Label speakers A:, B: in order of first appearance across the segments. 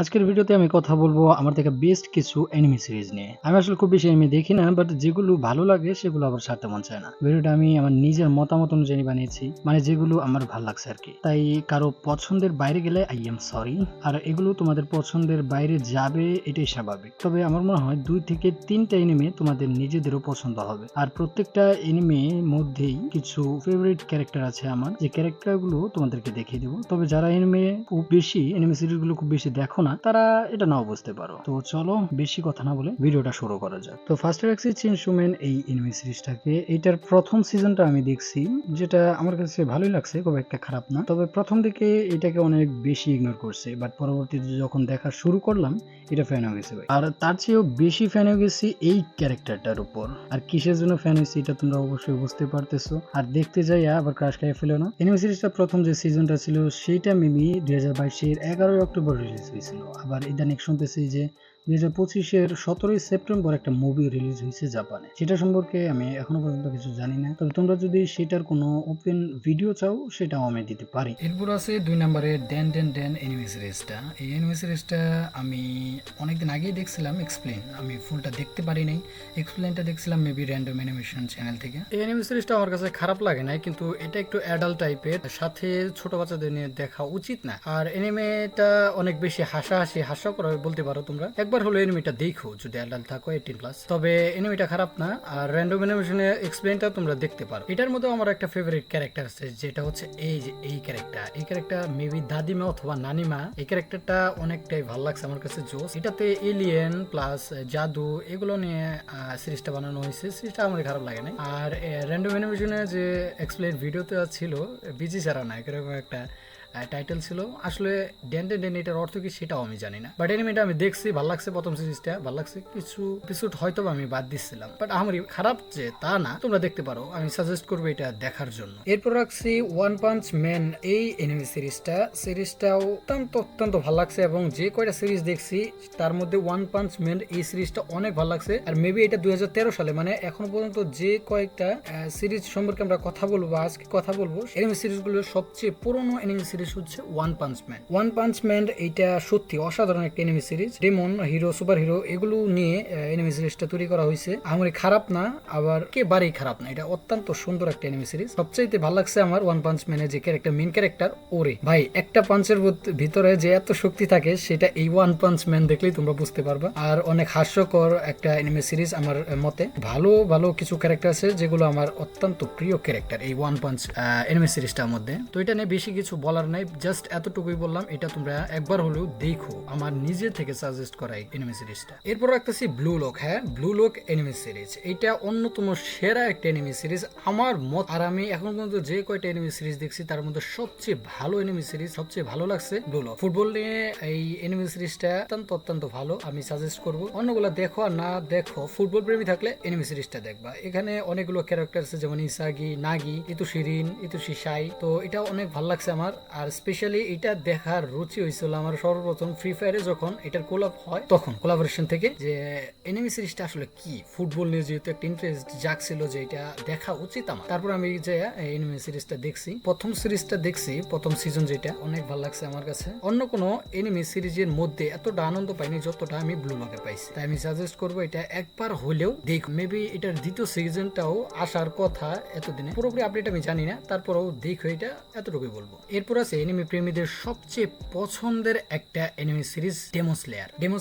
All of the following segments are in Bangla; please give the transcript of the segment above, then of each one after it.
A: আজকের ভিডিওতে আমি কথা বলবো আমার দেখা বেস্ট কিছু অ্যানিমে সিরিজ নিয়ে। আমি আসলে খুব বেশি অ্যানিমে দেখি না, বাট যেগুলো ভালো লাগে সেগুলো আবার ছাড়তে মন চায় না। ভিডিওটা আমি আমার নিজের মতামত অনুযায়ী বানিয়েছি, মানে যেগুলো আমার ভালো লাগছে আরকি। তাই কারো পছন্দের বাইরে গেলে আই এম সরি। আর এগুলো তোমাদের পছন্দের বাইরে যাবে এটাই স্বাভাবিক। তবে আমার মনে হয় ২ থেকে ৩ টা অ্যানিমে তোমাদের নিজেদেরও পছন্দ হবে। আর প্রত্যেকটা অ্যানিমে মধ্যেই কিছু ফেভারিট ক্যারেক্টার আছে আমার, যে ক্যারেক্টারগুলো তোমাদেরকে দেখিয়ে দেব। তবে যারা অ্যানিমে সিরিজগুলো খুব বেশি দেখো না, তারা এটা নাও বুঝতে পারো। তো চলো বেশি কথা না বলে ভিডিওটা শুরু করা যাক। তো ফার্স্টে রাখছি চেইনসো ম্যান এই এনিমে সিরিজটাকে। এইটার প্রথম সিজনটা আমি দেখছি, যেটা আমার কাছে ভালোই লাগছে, খুব একটা খারাপ না। তবে প্রথম দিকে এটাকে অনেক বেশি ইগনোর করছে, বাট পরবর্তীতে যখন দেখা শুরু করলাম এটা ফ্যান হয়ে গেছে ভাই। আর তার চেয়েও বেশি ফ্যান হয়ে গেছি এই ক্যারেক্টারটার উপর। আর কিসের জন্য ফ্যান হয়েছি এটা তোমরা অবশ্যই বুঝতে পারতেছো। আর দেখতে যাইয়া আবার ক্রাশ খাইয়া ফেলো না। এনিমে সিরিজটা প্রথম যে সিজনটা ছিল সেইটা মেবি 2022-এর 11 অক্টোবর রিলিজ হয়েছিল। আবার ইদানিং শুনতেছি যে 2025-এর 17 সেপ্টেম্বর একটা মুভি রিলিজ হয়েছে জাপানে। সেটা সম্পর্কে আমি এখনো পর্যন্ত কিছু জানি না, তবে তোমরা যদি সেটার কোনো ওপেন ভিডিও চাও সেটাও আমি দিতে পারি। এরপর আছে 2 নম্বরে ড্যান ড্যান ড্যান এনিমে সিরিজটা। এই এনিমে সিরিজটা আমি অনেকদিন আগেই দেখছিলাম এক্সপ্লেন, আমি ফুলটা দেখতে পারি নাই। এক্সপ্লেনটা দেখছিলাম মেবি র্যান্ডম অ্যানিমেশন চ্যানেল থেকে। এই অ্যানিমে সিরিজটা আমার কাছে খারাপ লাগে না, কিন্তু এটা একটু অ্যাডাল্ট টাইপের, সাথে ছোট বাচ্চাদের নিয়ে দেখা উচিত না। আর এনিমেটা অনেক বেশি হাস্যকর বলতে পারো তোমরা। একবার হলো এনিমেটা দেখো যদি অ্যাডাল্ট থাকো 18+। তবে এনিমেটা খারাপ না। আর র্যান্ডম অ্যানিমেশনের এক্সপ্লেনটা তোমরা দেখতে পারো। এটার মধ্যে আমার একটা ফেভারিট ক্যারেক্টার আছে, যেটা হচ্ছে এই ক্যারেক্টার মেবি দাদিমা অথবা নানিমা। এই ক্যারেক্টারটা অনেকটাই ভালো লাগছে আমার কাছে, জোস। এটাতে এলিয়েন প্লাস জাদু এগুলো নিয়ে সিরিজটা বানানো হয়েছে। সিরিজটা আমার খারাপ লাগে না। আর র্যান্ডম অ্যানিমেশনে যে এক্সপ্লেন ভিডিওতে ছিল বিজি ছাড়া না এরকম একটা টাইটেল ছিল। আসলে ড্যান ড্যান ড্যান এটার অর্থ কি সেটাও আমি জানি না, বাট এনিমেটা আমি দেখছি, ভালো লাগছে। প্রথম সিরিজটা ভালো লাগছে, কিছু এপিসোড হয়তো আমি বাদ দিচ্ছিলাম, বাট আমার খারাপ যে তা না, তোমরা দেখতে পারো, আমি সাজেস্ট করবো এটা দেখার জন্য। এরপর রাখছি ওয়ান পাঞ্চ ম্যান এই এনিমে সিরিজটাও অত্যন্ত ভালো লাগছে, এবং যে কয়টা সিরিজ দেখছি তার মধ্যে ওয়ান পাঞ্চ ম্যান এই সিরিজটা অনেক ভালো লাগছে। আর মেবি এটা 2013 সালে, মানে এখনো পর্যন্ত যে কয়েকটা সিরিজ সম্পর্কে আমরা কথা বলবো, আজকে কথা বলবো এনিমে সিরিজগুলোর সবচেয়ে পুরনো এনিমে সিরিজ হচ্ছে ওয়ান পাঞ্চ ম্যান। এইটা সত্যি অসাধারণ একটা anime series. Demon hero, super hero এগুলো নিয়ে এনিমে সিরিজটা তৈরি করা হয়েছে। আমার খারাপ না, আবার একেবারেই খারাপ না, এটা অত্যন্ত সুন্দর একটা এনিমে সিরিজ। সবচাইতে ভালো লাগছে আমার ওয়ান পাঞ্চ ম্যানের যে ক্যারেক্টার, মেইন ক্যারেক্টার ওরে ভাই, একটা পাঞ্চের ভিতরে যে এত শক্তি থাকে সেটা এই ওয়ান পাঞ্চ ম্যান দেখলেই তোমরা বুঝতে পারবা। আর অনেক হাস্যকর একটা এনিমে সিরিজ আমার মতে। ভালো ভালো কিছু ক্যারেক্টার আছে যেগুলো আমার অত্যন্ত প্রিয় ক্যারেক্টার এই ওয়ান পাঞ্চ এনিমে সিরিজটার মধ্যে। তো এটা নিয়ে বেশি কিছু বলার নাই, জাস্ট এতটুকুই বললাম, এটা তোমরা একবার হলেও দেখো, আমার নিজে থেকে সাজেস্ট করা এই এনিমে সিরিজটা। এরপর রাখতেছি ব্লু লোক। হ্যাঁ, ব্লু লোক এনিমে সিরিজ, এটা অন্যতম সেরা একটা এনিমে সিরিজ আমার মত। আর আমি এখন পর্যন্ত যে কয়টা এনিমে সিরিজ দেখছি তার মধ্যে সবচেয়ে ভালো এনিমে সিরিজ, সবচেয়ে ভালো লাগছে ব্লু লোক। ফুটবল নিয়ে এই এনিমে সিরিজটা অত্যন্ত ভালো, আমি সাজেস্ট করব। অন্যগুলো দেখো আর না দেখো, ফুটবল প্রেমী থাকলে এনিমে সিরিজটা দেখবা। এখানে অনেকগুলো ক্যারেক্টার আছে, যেমন ইসাগি, নাগি, ইতুশিরিন, ইতুশিসাই। তো এটা অনেক ভালো লাগছে আমার। আর স্পেশালি এটা দেখার রুচি হয়েছিল আমার সর্বপ্রথম ফ্রি ফায়ারে যখন এটার কোলাব হয়, তখন কোলাবোরেশন থেকে, যে এনিমে সিরিজটা আসলে কি, ফুটবল নিয়ে যেহেতু একটা ইন্টারেস্ট জাগছিল যে এটা দেখা উচিত আমার। তারপর আমি যে এনিমে সিরিজটা দেখছি, প্রথম সিজন, যেটা অনেক ভালো লাগছে আমার কাছে। অন্য কোনো এনিমে সিরিজের মধ্যে এতটা আনন্দ পাইনি যতটা আমি ব্লু লকে পাইছি। তাই আমি সাজেস্ট করবো এটা একবার হলেও দেখো। মেবি এটার দ্বিতীয় সিজনটাও আসার কথা এতদিনে, পুরোপুরি আপডেট আমি জানি না, তারপরেও দেখো, এটা এতটুকুই বলবো। এরপর আছে এনিমে প্রেমীদের সবচেয়ে পছন্দের একটা এনিমে সিরিজ ডেমন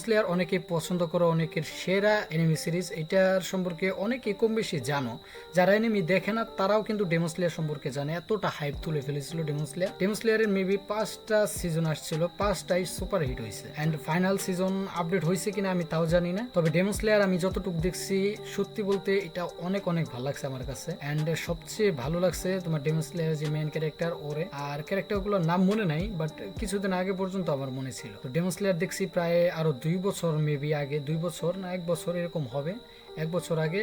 A: স্লেয়ার অনেকে পছন্দ করো, অনেকের সেরা এনিমে সিরিজ। এটার সম্পর্কে অনেকে কম বেশি জানো, যারা এনিমে দেখে না তারাও কিন্তু ডেমন স্লেয়ার সম্পর্কে জানে। এতটা হাইপ তুলে ফেলেছিল ডেমন স্লেয়ারের মেবি 5টা সিজন আসছিল, 5টাই সুপার হিট হয়েছে। এন্ড ফাইনাল সিজন আপডেট হয়েছে কিনা আমি তাও জানি না, তবে ডেমন স্লেয়ার আমি যতটুকু দেখছি, সত্যি বলতে এটা অনেক ভালো লাগছে আমার কাছে। এন্ড সবচেয়ে ভালো লাগছে তোমার ডেমন স্লেয়ার যে মেইন ক্যারেক্টার ওরে। আর ক্যারেক্টারগুলোর নাম মনে নাই, বাট কিছুদিন আগে পর্যন্ত আমার মনে ছিল। তো ডেমন স্লেয়ার দেখছি প্রায় আরো 2 বছর মেবি আগে, 2 বছর না 1 বছর এরকম হবে, 1 বছর আগে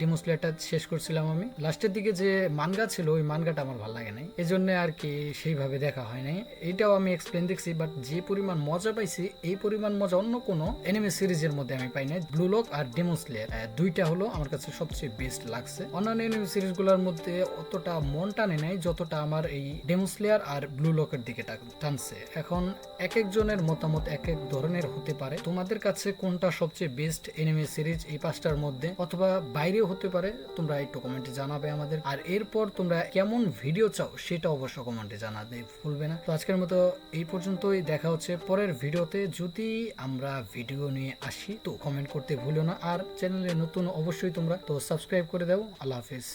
B: ডেমো স্লেয়ারটা শেষ করছিলাম আমি। লাস্টের দিকে যে মানগা ছিল ওই মানগাটা আমার ভালো লাগে নাই, এই জন্য আর কি সেইভাবে দেখা হয় নাই। এটাও আমি এক্সপ্লেন দেখছি, বাট যে পরিমাণ মজা পাইছি এই পরিমাণ মজা অন্য কোনো এনিমে সিরিজের মধ্যে আমি পাই নাই। ব্লু লক আর ডেমো স্লেয়ার দুইটা হলো আমার কাছে সবচেয়ে বেস্ট লাগছে। অন্যান্য এনিমে সিরিজগুলোর মধ্যে অতটা মন টানে নাই যতটা আমার এই ডেমো স্লেয়ার আর ব্লু লকের দিকে টানছে। এখন এক একজনের মতামত এক এক ধরনের হতে পারে, তোমাদের কাছে কোনটা সবচেয়ে বেস্ট এনিমে সিরিজ এই পাঁচটার মধ্যে, অথবা বাইরেও হতে পারে, তোমরা একটু কমেন্টে জানাবে আমাদের। আর এরপর তোমরা কেমন ভিডিও চাও সেটা অবশ্য কমেন্টে জানাতে ভুলবে না। তো আজকের মতো এই পর্যন্তই, দেখা হচ্ছে পরের ভিডিওতে। যদি আমরা ভিডিও নিয়ে আসি তো কমেন্ট করতে ভুলো না, আর চ্যানেলে নতুন অবশ্যই তোমরা তো সাবস্ক্রাইব করে দাও। আল্লাহ হাফিজ।